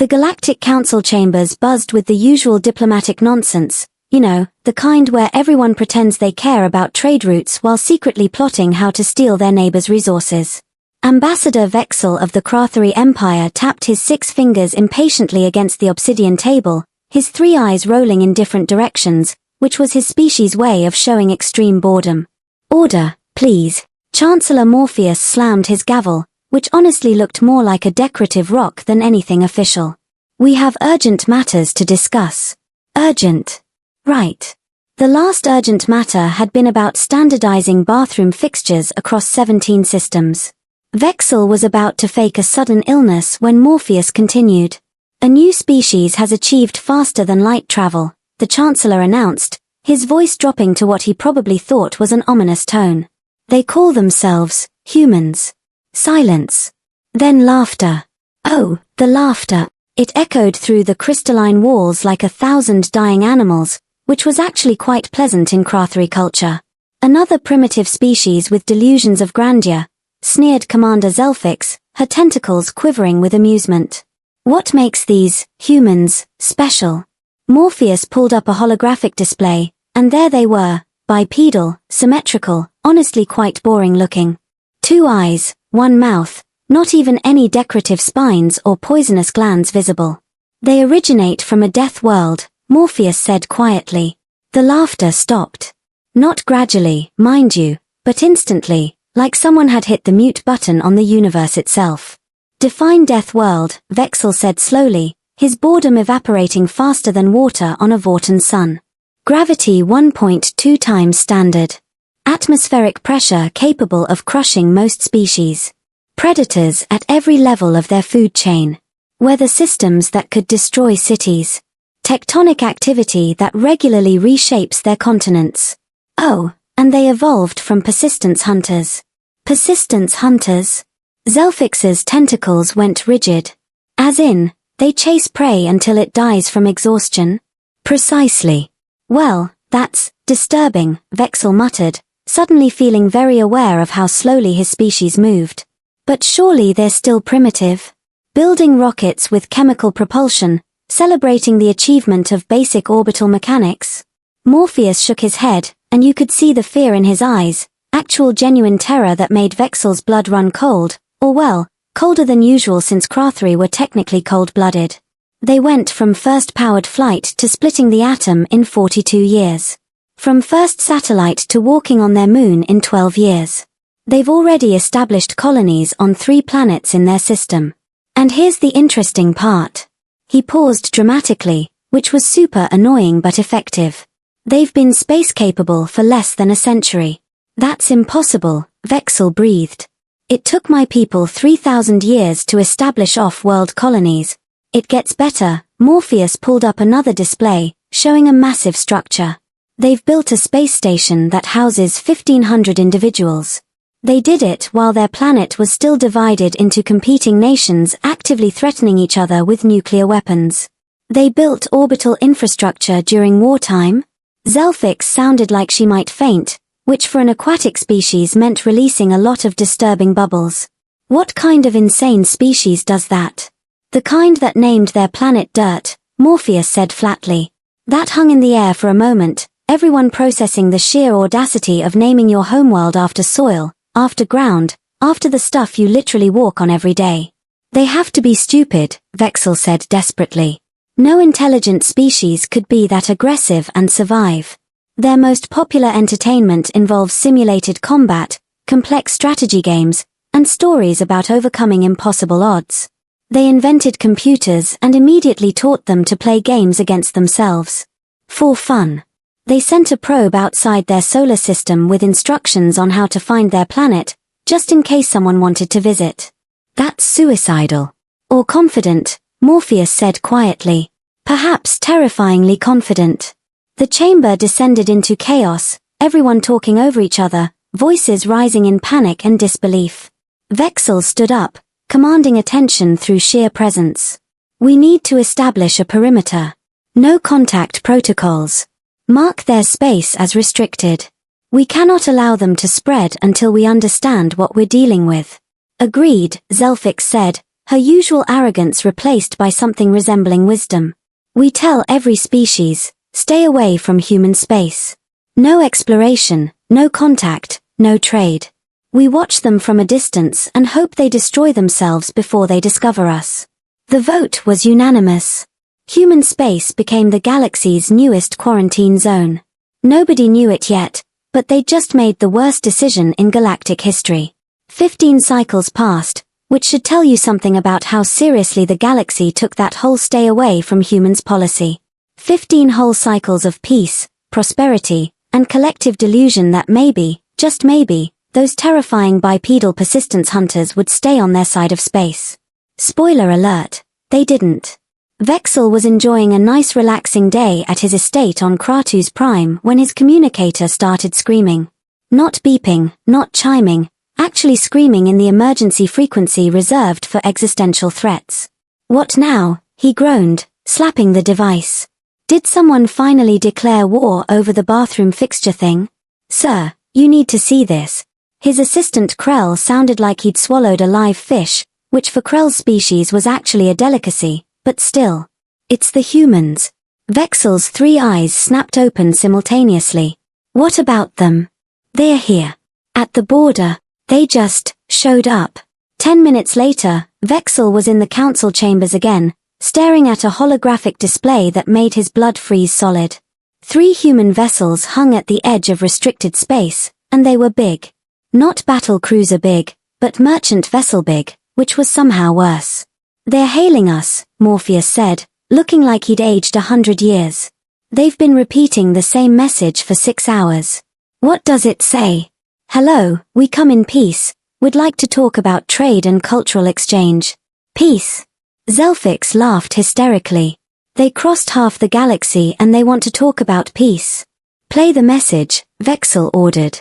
The Galactic Council chambers buzzed with the usual diplomatic nonsense, the kind where everyone pretends they care about trade routes while secretly plotting how to steal their neighbors' resources. Ambassador Vexil of the Krathari Empire tapped his 6 fingers impatiently against the obsidian table, his 3 eyes rolling in different directions, which was his species' way of showing extreme boredom. Order, please. Chancellor Morpheus slammed his gavel, which honestly looked more like a decorative rock than anything official. We have urgent matters to discuss. Urgent. Right. The last urgent matter had been about standardizing bathroom fixtures across 17 systems. Vexil was about to fake a sudden illness when Morpheus continued. A new species has achieved faster than light travel, the Chancellor announced, his voice dropping to what he probably thought was an ominous tone. They call themselves humans. Silence. Then laughter. Oh, the laughter. It echoed through the crystalline walls like 1,000 dying animals, which was actually quite pleasant in Krathari culture. Another primitive species with delusions of grandeur, sneered Commander Zelfix, her tentacles quivering with amusement. What makes these humans special? Morpheus pulled up a holographic display, and there they were, bipedal, symmetrical, honestly quite boring looking. 2 eyes, 1 mouth, not even any decorative spines or poisonous glands visible. They originate from a death world, Morpheus said quietly. The laughter stopped. Not gradually, mind you, but instantly, like someone had hit the mute button on the universe itself. Define death world, Vexil said slowly, his boredom evaporating faster than water on a Vortan sun. Gravity 1.2 times standard. Atmospheric pressure capable of crushing most species. Predators at every level of their food chain. Weather systems that could destroy cities. Tectonic activity that regularly reshapes their continents. Oh, and they evolved from persistence hunters. Persistence hunters? Zelfix's tentacles went rigid. As in, they chase prey until it dies from exhaustion? Precisely. Well, that's disturbing, Vexil muttered, suddenly feeling very aware of how slowly his species moved. But surely they're still primitive. Building rockets with chemical propulsion, celebrating the achievement of basic orbital mechanics. Morpheus shook his head, and you could see the fear in his eyes, actual genuine terror that made Vexil's blood run cold, or well, colder than usual since Krathari were technically cold-blooded. They went from first powered flight to splitting the atom in 42 years. From first satellite to walking on their moon in 12 years. They've already established colonies on 3 planets in their system. And here's the interesting part. He paused dramatically, which was super annoying but effective. They've been space-capable for less than a century. That's impossible, Vexil breathed. It took my people 3,000 years to establish off-world colonies. It gets better. Morpheus pulled up another display, showing a massive structure. They've built a space station that houses 1,500 individuals. They did it while their planet was still divided into competing nations actively threatening each other with nuclear weapons. They built orbital infrastructure during wartime. Zelfix sounded like she might faint, which for an aquatic species meant releasing a lot of disturbing bubbles. What kind of insane species does that? The kind that named their planet Dirt, Morpheus said flatly. That hung in the air for a moment, everyone processing the sheer audacity of naming your homeworld after soil, after ground, after the stuff you literally walk on every day. They have to be stupid, Vexil said desperately. No intelligent species could be that aggressive and survive. Their most popular entertainment involves simulated combat, complex strategy games, and stories about overcoming impossible odds. They invented computers and immediately taught them to play games against themselves. For fun. They sent a probe outside their solar system with instructions on how to find their planet, just in case someone wanted to visit. That's suicidal. Or confident, Morpheus said quietly. Perhaps terrifyingly confident. The chamber descended into chaos, everyone talking over each other, voices rising in panic and disbelief. Vexil stood up, commanding attention through sheer presence. We need to establish a perimeter. No contact protocols. Mark their space as restricted. We cannot allow them to spread until we understand what we're dealing with. Agreed, Zelfix said, her usual arrogance replaced by something resembling wisdom. "We tell every species, stay away from human space. No exploration, no contact, no trade. We watch them from a distance and hope they destroy themselves before they discover us." The vote was unanimous. Human space became the galaxy's newest quarantine zone. Nobody knew it yet, but they'd just made the worst decision in galactic history. 15 cycles passed, which should tell you something about how seriously the galaxy took that whole stay away from humans policy. 15 whole cycles of peace, prosperity, and collective delusion that maybe, just maybe, those terrifying bipedal persistence hunters would stay on their side of space. Spoiler alert, they didn't. Vexil was enjoying a nice relaxing day at his estate on Kratos Prime when his communicator started screaming. Not beeping, not chiming, actually screaming in the emergency frequency reserved for existential threats. "What now?" he groaned, slapping the device. "Did someone finally declare war over the bathroom fixture thing? Sir, you need to see this." His assistant Krell sounded like he'd swallowed a live fish, which for Krell's species was actually a delicacy, but still. "It's the humans." Vexil's 3 eyes snapped open simultaneously. "What about them?" "They're here. At the border. They just showed up." 10 minutes later, Vexil was in the council chambers again, staring at a holographic display that made his blood freeze solid. 3 human vessels hung at the edge of restricted space, and they were big. Not battle cruiser big, but merchant vessel big, which was somehow worse. "They're hailing us," Morpheus said, looking like he'd aged 100 years. "They've been repeating the same message for 6 hours. What does it say? Hello, we come in peace. We'd like to talk about trade and cultural exchange." "Peace?" Zelfix laughed hysterically. "They crossed half the galaxy and they want to talk about peace." "Play the message," Vexil ordered.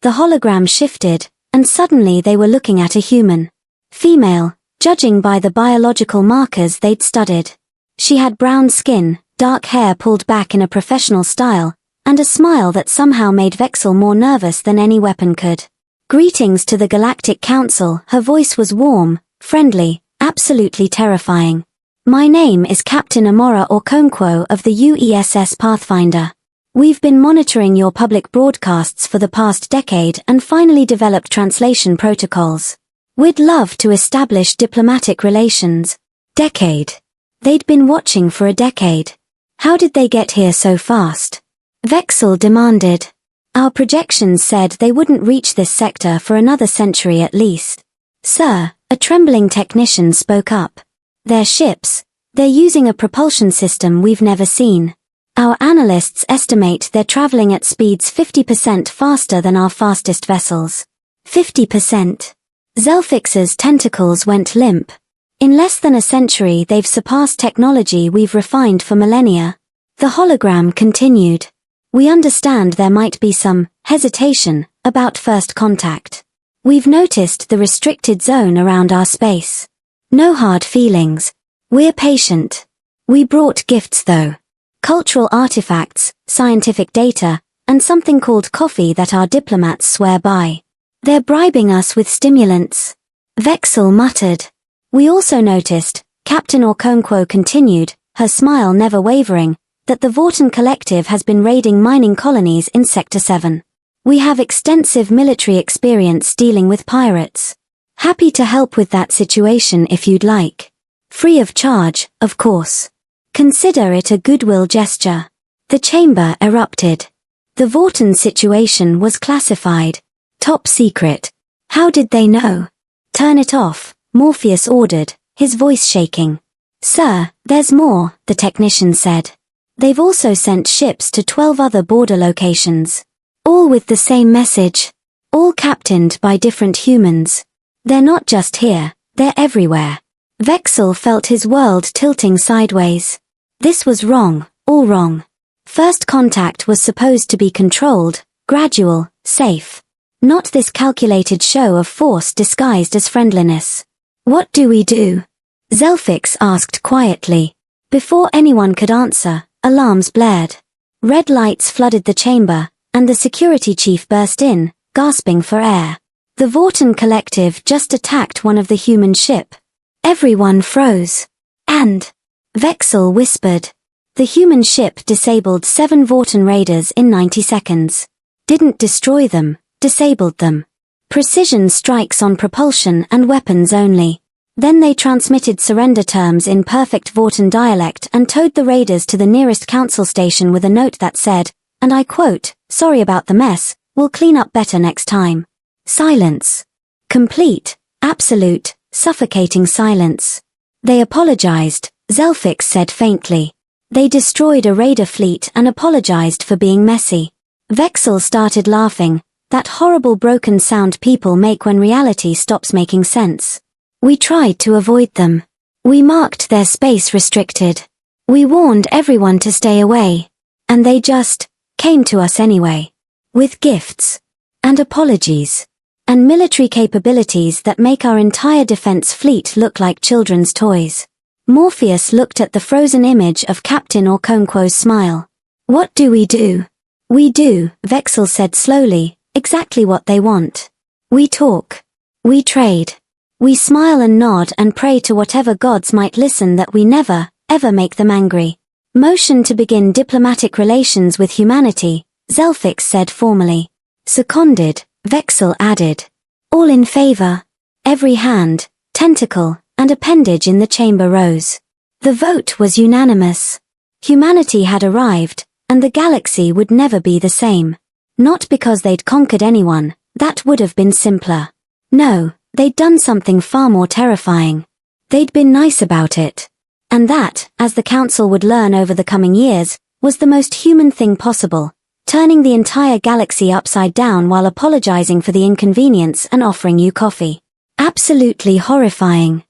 The hologram shifted, and suddenly they were looking at a human. Female, judging by the biological markers they'd studied. She had brown skin, dark hair pulled back in a professional style, and a smile that somehow made Vexil more nervous than any weapon could. "Greetings to the Galactic Council." Her voice was warm, friendly, absolutely terrifying. "My name is Captain Amora Okonkwo of the UESS Pathfinder. We've been monitoring your public broadcasts for the past decade and finally developed translation protocols. We'd love to establish diplomatic relations." Decade. They'd been watching for a decade. How did they get here so fast? Vexil demanded. "Our projections said they wouldn't reach this sector for another century at least." "Sir," a trembling technician spoke up. "They're ships. They're using a propulsion system we've never seen. Our analysts estimate they're traveling at speeds 50% faster than our fastest vessels." 50%. Zelfix's tentacles went limp. "In less than a century they've surpassed technology we've refined for millennia." The hologram continued. "We understand there might be some hesitation about first contact. We've noticed the restricted zone around our space. No hard feelings. We're patient. We brought gifts though. Cultural artifacts, scientific data, and something called coffee that our diplomats swear by. They're bribing us with stimulants." Vexil muttered. "We also noticed," Captain Okonkwo continued, her smile never wavering, "that the Vortan Collective has been raiding mining colonies in Sector 7. We have extensive military experience dealing with pirates. Happy to help with that situation if you'd like. Free of charge, of course. Consider it a goodwill gesture." The chamber erupted. The Vortan situation was classified. Top secret. How did they know? "Turn it off," Morpheus ordered, his voice shaking. "Sir, there's more," the technician said. "They've also sent ships to 12 other border locations. All with the same message. All captained by different humans. They're not just here, they're everywhere." Vexil felt his world tilting sideways. This was wrong, all wrong. First contact was supposed to be controlled, gradual, safe. Not this calculated show of force disguised as friendliness. "What do we do?" Zelfix asked quietly. Before anyone could answer, alarms blared. Red lights flooded the chamber, and the security chief burst in, gasping for air. The Vortan Collective just attacked one of the human ship. Everyone froze. And Vexil whispered. The human ship disabled 7 Vortan raiders in 90 seconds. Didn't destroy them, disabled them. Precision strikes on propulsion and weapons only. Then they transmitted surrender terms in perfect Vortan dialect and towed the raiders to the nearest council station with a note that said, and I quote, "Sorry about the mess, we'll clean up better next time." Silence. Complete, absolute, suffocating silence. They apologized, Zelfix said faintly. They destroyed a raider fleet and apologized for being messy. Vexil started laughing, that horrible broken sound people make when reality stops making sense. We tried to avoid them. We marked their space restricted. We warned everyone to stay away. And they just came to us anyway. With gifts. And apologies. And military capabilities that make our entire defense fleet look like children's toys. Morpheus looked at the frozen image of Captain Okonkwo's smile. What do? We do, Vexil said slowly, exactly what they want. We talk. We trade. We smile and nod and pray to whatever gods might listen that we never, ever make them angry. Motion to begin diplomatic relations with humanity, Zelfix said formally. Seconded, Vexil added. All in favor. Every hand, tentacle, and appendage in the chamber rose. The vote was unanimous. Humanity had arrived, and the galaxy would never be the same. Not because they'd conquered anyone, that would have been simpler. No, they'd done something far more terrifying. They'd been nice about it. And that, as the Council would learn over the coming years, was the most human thing possible, turning the entire galaxy upside down while apologizing for the inconvenience and offering you coffee. Absolutely horrifying.